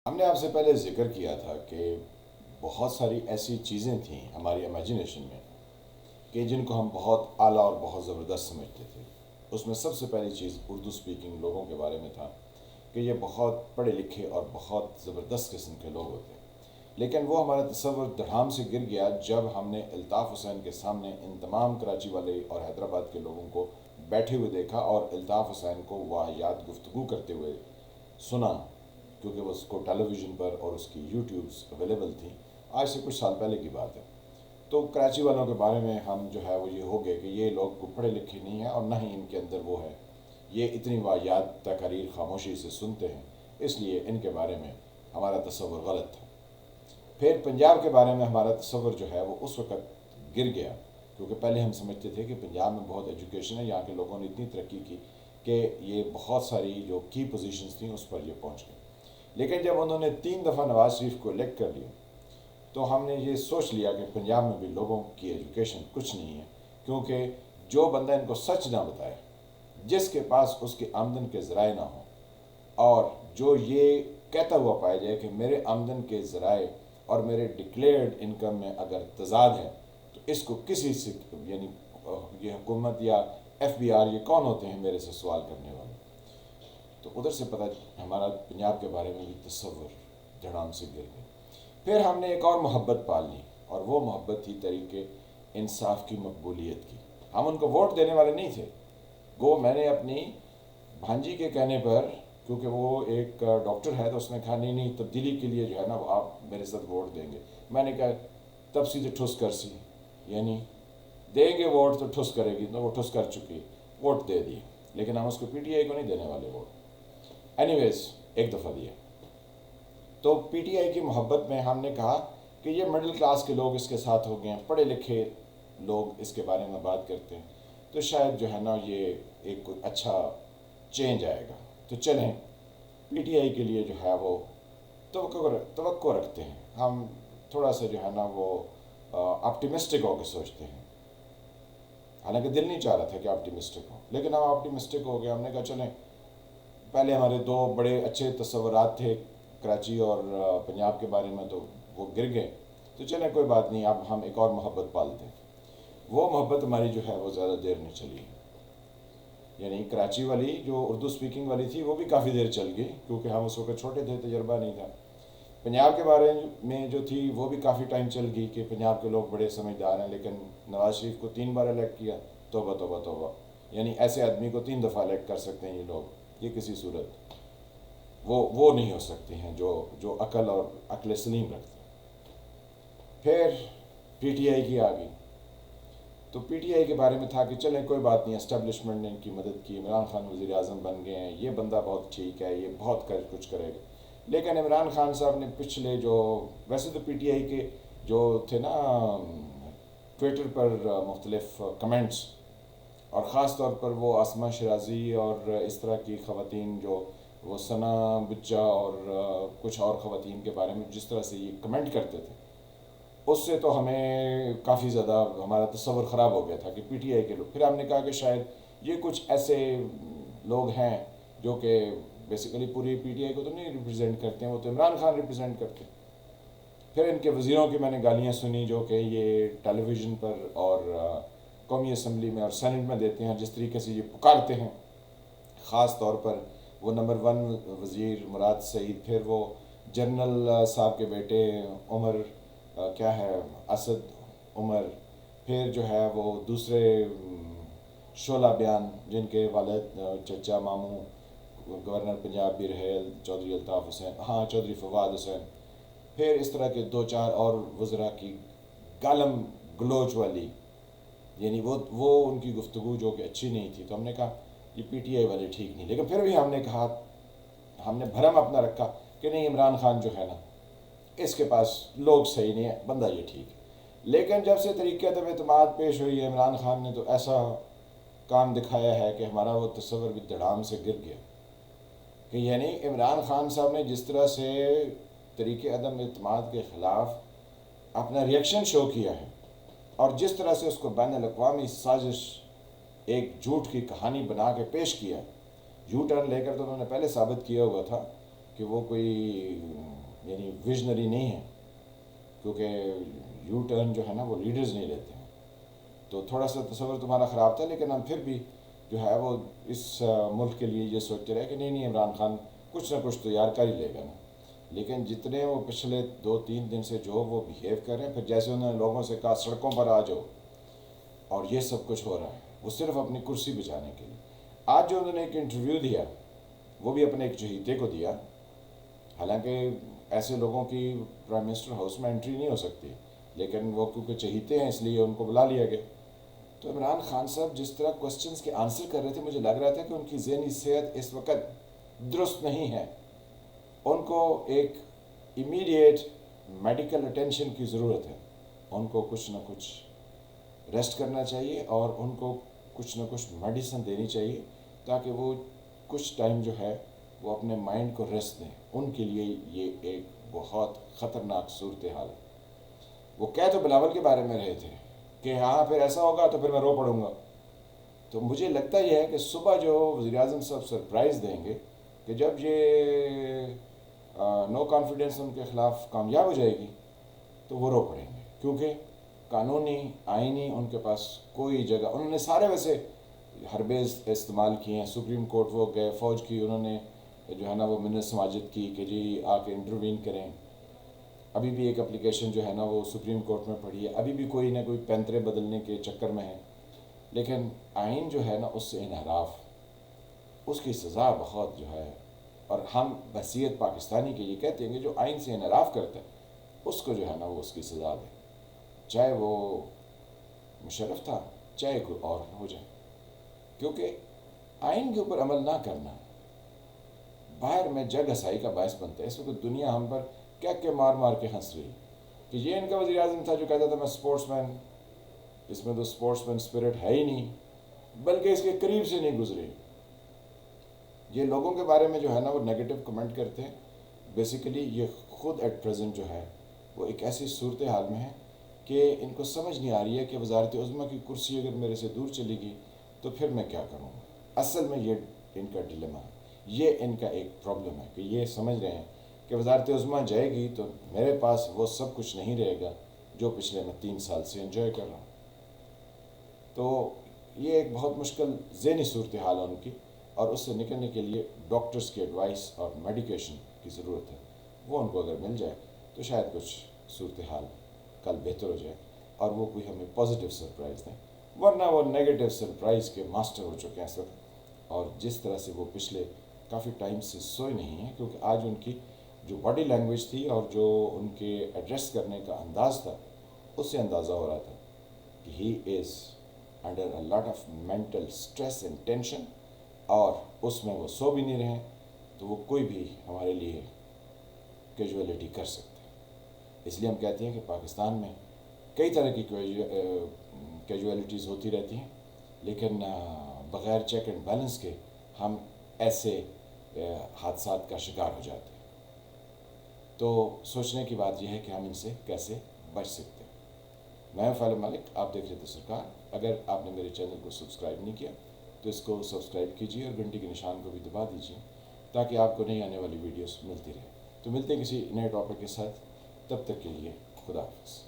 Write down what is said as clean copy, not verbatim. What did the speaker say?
ہم نے آپ سے پہلے ذکر کیا تھا کہ بہت ساری ایسی چیزیں تھیں ہماری امیجنیشن میں کہ جن کو ہم بہت اعلیٰ اور بہت زبردست سمجھتے تھے. اس میں سب سے پہلی چیز اردو سپیکنگ لوگوں کے بارے میں تھا کہ یہ بہت پڑھے لکھے اور بہت زبردست قسم کے لوگ ہوتے ہیں. لیکن وہ ہمارا تصور دھڑام سے گر گیا جب ہم نے الطاف حسین کے سامنے ان تمام کراچی والے اور حیدرآباد کے لوگوں کو بیٹھے ہوئے دیکھا اور الطاف حسین کو واحیات گفتگو کرتے ہوئے سنا، کیونکہ وہ اس کو ٹیلی ویژن پر اور اس کی یوٹیوبس اویلیبل تھیں. آج سے کچھ سال پہلے کی بات ہے. تو کراچی والوں کے بارے میں ہم جو ہے وہ یہ ہو گئے کہ یہ لوگ کو پڑھے لکھے نہیں ہیں اور نہ ہی ان کے اندر وہ ہے. یہ اتنی واحیات تقاریر خاموشی سے سنتے ہیں، اس لیے ان کے بارے میں ہمارا تصور غلط تھا. پھر پنجاب کے بارے میں ہمارا تصور جو ہے وہ اس وقت گر گیا، کیونکہ پہلے ہم سمجھتے تھے کہ پنجاب میں بہت ایجوکیشن ہے، یہاں کے لوگوں نے اتنی ترقی کی کہ یہ بہت ساری جو کی پوزیشنز تھیں اس پر یہ پہنچ گئے. لیکن جب انہوں نے 3 دفعہ نواز شریف کو الیکٹ کر لیا تو ہم نے یہ سوچ لیا کہ پنجاب میں بھی لوگوں کی ایجوکیشن کچھ نہیں ہے، کیونکہ جو بندہ ان کو سچ نہ بتائے، جس کے پاس اس کے آمدن کے ذرائع نہ ہوں، اور جو یہ کہتا ہوا پایا جائے کہ میرے آمدن کے ذرائع اور میرے ڈکلیئرڈ انکم میں اگر تضاد ہے تو اس کو کسی سے، یعنی یہ حکومت یا ایف بی آر، یہ کون ہوتے ہیں میرے سے سوال کرنے والے. تو ادھر سے پتہ ہمارا پنجاب کے بارے میں بھی تصور دھڑام سے گر گیا. پھر ہم نے ایک اور محبت پال لی، اور وہ محبت تھی تحریک انصاف کی مقبولیت کی. ہم ان کو ووٹ دینے والے نہیں تھے. گو میں نے اپنی بھانجی کے کہنے پر، کیونکہ وہ ایک ڈاکٹر ہے، تو اس نے کہا نہیں نہیں تبدیلی کے لیے جو ہے نا وہ آپ میرے ساتھ ووٹ دیں گے. میں نے کہا تب سیدھے ٹھس کر سی، یعنی دیں گے ووٹ تو ٹھس کرے گی، تو وہ ٹھس کر چکی، ووٹ دے دی. لیکن ہم اس کو پی ٹی آئی کو نہیں دینے والے ووٹ. اینی ویز ایک دفعہ دیا. تو پی ٹی آئی کی محبت میں ہم نے کہا کہ یہ مڈل کلاس کے لوگ اس کے ساتھ ہو گئے ہیں، پڑھے لکھے لوگ اس کے بارے میں بات کرتے ہیں، تو شاید جو ہے نا یہ ایک کوئی اچھا چینج آئے گا. تو چلیں پی ٹی آئی کے لیے جو ہے وہ توقع رکھتے ہیں. ہم تھوڑا سا جو ہے نا وہ آپٹیمسٹک ہو کے سوچتے ہیں، حالانکہ دل نہیں چاہ رہا تھا کہ آپٹیمسٹک ہو، لیکن ہم آپٹیمسٹک ہو گئے. ہم نے کہا چلیں، پہلے ہمارے 2 بڑے اچھے تصورات تھے کراچی اور پنجاب کے بارے میں، تو وہ گر گئے. تو چلیں کوئی بات نہیں، اب ہم ایک اور محبت پالتے ہیں. وہ محبت ہماری جو ہے وہ زیادہ دیر نہیں چلی. یعنی کراچی والی جو اردو سپیکنگ والی تھی وہ بھی کافی دیر چل گئی، کیونکہ ہم اس وقت چھوٹے تھے، تجربہ نہیں تھا. پنجاب کے بارے میں جو تھی وہ بھی کافی ٹائم چل گئی کہ پنجاب کے لوگ بڑے سمجھدار ہیں، لیکن نواز شریف کو 3 بار الیکٹ کیا. توبہ توبہ توبہ، یعنی ایسے آدمی کو 3 دفعہ الیکٹ کر سکتے ہیں یہ لوگ، یہ کسی صورت وہ نہیں ہو سکتے ہیں جو عقل اور عقل سلیم رکھتے ہیں. پھر پی ٹی آئی کی آ گئی. تو پی ٹی آئی کے بارے میں تھا کہ چلیں کوئی بات نہیں، اسٹیبلشمنٹ نے ان کی مدد کی، عمران خان وزیر اعظم بن گئے ہیں، یہ بندہ بہت ٹھیک ہے، یہ بہت کچھ کرے گا. لیکن عمران خان صاحب نے پچھلے ویسے تو پی ٹی آئی کے جو تھے نا ٹویٹر پر مختلف کمنٹس، اور خاص طور پر وہ آسمہ شرازی اور اس طرح کی خواتین، جو وہ ثنا بچہ اور کچھ اور خواتین کے بارے میں جس طرح سے یہ کمنٹ کرتے تھے، اس سے تو ہمیں کافی زیادہ ہمارا تصور خراب ہو گیا تھا کہ پی ٹی آئی کے لوگ. پھر ہم نے کہا کہ شاید یہ کچھ ایسے لوگ ہیں جو کہ بیسیکلی پوری پی ٹی آئی کو تو نہیں ریپرزینٹ کرتے ہیں، وہ تو عمران خان ریپرزینٹ کرتے ہیں. پھر ان کے وزیروں کی میں نے گالیاں سنی جو کہ یہ ٹیلی ویژن پر اور قومی اسمبلی میں اور سینٹ میں دیتے ہیں، جس طریقے سے یہ پکارتے ہیں. خاص طور پر وہ نمبر 1 وزیر مراد سعید، پھر وہ جنرل صاحب کے بیٹے عمر، کیا ہے، اسد عمر، پھر جو ہے وہ دوسرے شعلہ بیان جن کے والد چچا ماموں گورنر پنجاب بھی رہے، چودھری الطاف حسین، ہاں چودھری فواد حسین. پھر اس طرح کے 2 4 اور وزراء کی گالم گلوچ والی، یعنی وہ ان کی گفتگو جو کہ اچھی نہیں تھی. تو ہم نے کہا یہ پی ٹی آئی والے ٹھیک نہیں. لیکن پھر بھی ہم نے کہا، ہم نے بھرم اپنا رکھا کہ نہیں، عمران خان جو ہے نا اس کے پاس لوگ صحیح نہیں ہے، بندہ یہ ٹھیک ہے. لیکن جب سے طریقے ادب اعتماد پیش ہوئی ہے، عمران خان نے تو ایسا کام دکھایا ہے کہ ہمارا وہ تصور بھی دڑام سے گر گیا. کہ یعنی عمران خان صاحب نے جس طرح سے طریقے عدم اعتماد کے خلاف اپنا ریئیکشن شو کیا ہے، اور جس طرح سے اس کو بین الاقوامی سازش، ایک جھوٹ کی کہانی بنا کے پیش کیا. یو ٹرن لے کر تو انہوں نے پہلے ثابت کیا ہوا تھا کہ وہ کوئی یعنی ویژنری نہیں ہیں، کیونکہ یو ٹرن جو ہے نا وہ لیڈرز نہیں لیتے ہیں. تو تھوڑا سا تصور تمہارا خراب تھا، لیکن ہم پھر بھی جو ہے وہ اس ملک کے لیے یہ سوچتے رہے کہ نہیں عمران خان کچھ نہ کچھ تو یار کر ہی لے گا نا. لیکن جتنے وہ پچھلے 2-3 دن سے جو وہ بیہیو کر رہے ہیں، پھر جیسے انہوں نے لوگوں سے کہا سڑکوں پر آ جاؤ، اور یہ سب کچھ ہو رہا ہے وہ صرف اپنی کرسی بچانے کے لیے. آج جو انہوں نے ایک انٹرویو دیا وہ بھی اپنے ایک چہیتے کو دیا، حالانکہ ایسے لوگوں کی پرائم منسٹر ہاؤس میں انٹری نہیں ہو سکتی، لیکن وہ کیونکہ چہیتے ہیں اس لیے ان کو بلا لیا گیا. تو عمران خان صاحب جس طرح کوسچنز کے آنسر کر رہے تھے، مجھے لگ رہا تھا کہ ان کی ذہنی صحت اس وقت درست نہیں ہے. ان کو ایک امیڈیٹ میڈیکل اٹینشن کی ضرورت ہے. ان کو کچھ نہ کچھ ریسٹ کرنا چاہیے، اور ان کو کچھ نہ کچھ میڈیسن دینی چاہیے تاکہ وہ کچھ ٹائم جو ہے وہ اپنے مائنڈ کو ریسٹ دیں. ان کے لیے یہ ایک بہت خطرناک صورتحال ہے. وہ کہہ تو بلاول کے بارے میں رہے تھے کہ ہاں پھر ایسا ہوگا تو پھر میں رو پڑوں گا. تو مجھے لگتا یہ ہے کہ صبح جو وزیر اعظم صاحب سرپرائز دیں گے کہ جب یہ نو کانفیڈنس ان کے خلاف کامیاب ہو جائے گی تو وہ رو پڑیں گے، کیونکہ قانونی آئینی ان کے پاس کوئی جگہ. انہوں نے سارے ویسے حربے استعمال کیے ہیں. سپریم کورٹ وہ گئے، فوج کی انہوں نے جو ہے نا وہ منت سماجت کی کہ جی آ کے انٹروین کریں. ابھی بھی ایک اپلیکیشن جو ہے نا وہ سپریم کورٹ میں پڑھی ہے، ابھی بھی کوئی نہ کوئی پینترے بدلنے کے چکر میں ہے. لیکن آئین جو ہے نا اس سے انحراف، اس کی سزا بہت جو ہے، اور ہم بحثیت پاکستانی کے یہ کہتے ہیں کہ جو آئین سے انحراف کرتا ہے اس کو جو ہے نا وہ اس کی سزا دے، چاہے وہ مشرف تھا چاہے کوئی اور ہو جائے. کیونکہ آئین کے اوپر عمل نہ کرنا باہر میں جگ ہسائی کا باعث بنتا ہے. اس وقت دنیا ہم پر کیا مار مار کے ہنس رہی کہ یہ ان کا وزیر اعظم تھا جو کہتا تھا میں سپورٹس مین. اس میں تو سپورٹس مین اسپرٹ ہے ہی نہیں، بلکہ اس کے قریب سے نہیں گزرے. یہ لوگوں کے بارے میں جو ہے نا وہ نیگیٹو کمنٹ کرتے ہیں. بیسیکلی یہ خود ایٹ پریزنٹ جو ہے وہ ایک ایسی صورتحال میں ہے کہ ان کو سمجھ نہیں آ رہی ہے کہ وزارت عظمیٰ کی کرسی اگر میرے سے دور چلے گی تو پھر میں کیا کروں گا. اصل میں یہ ان کا ڈیلیما ہے، یہ ان کا ایک پرابلم ہے کہ یہ سمجھ رہے ہیں کہ وزارت عظمیٰ جائے گی تو میرے پاس وہ سب کچھ نہیں رہے گا جو پچھلے میں 3 سال سے انجوائے کر رہا ہوں. تو یہ ایک بہت مشکل ذہنی صورتحال ہے ان کی، اور اس سے نکلنے کے لیے ڈاکٹرز کی ایڈوائس اور میڈیکیشن کی ضرورت ہے. وہ ان کو اگر مل جائے تو شاید کچھ صورتحال کل بہتر ہو جائے اور وہ کوئی ہمیں پازیٹیو سرپرائز دیں. ورنہ وہ نیگیٹو سرپرائز کے ماسٹر ہو چکے ہیں اس وقت. اور جس طرح سے وہ پچھلے کافی ٹائم سے سوئے نہیں ہیں، کیونکہ آج ان کی جو باڈی لینگویج تھی اور جو ان کے ایڈریس کرنے کا انداز تھا اس سے اندازہ ہو رہا تھا کہ he is under a lot of mental stress and tension, اور اس میں وہ سو بھی نہیں رہے. تو وہ کوئی بھی ہمارے لیے کیجولیٹی کر سکتے ہیں. اس لیے ہم کہتے ہیں کہ پاکستان میں کئی طرح کی کیجولیٹیز ہوتی رہتی ہیں، لیکن بغیر چیک اینڈ بیلنس کے ہم ایسے حادثات کا شکار ہو جاتے ہیں. تو سوچنے کی بات یہ ہے کہ ہم ان سے کیسے بچ سکتے ہیں. میں فیلو ملک، آپ دیکھ رہے تھے سرکار. اگر آپ نے میرے چینل کو سبسکرائب نہیں کیا تو اس کو سبسکرائب کیجیے اور گھنٹی کے نشان کو بھی دبا دیجیے تاکہ آپ کو نئی آنے والی ویڈیوز ملتی رہے. تو ملتے ہیں کسی نئے ٹاپک کے ساتھ، تب تک کے لیے خدا حافظ.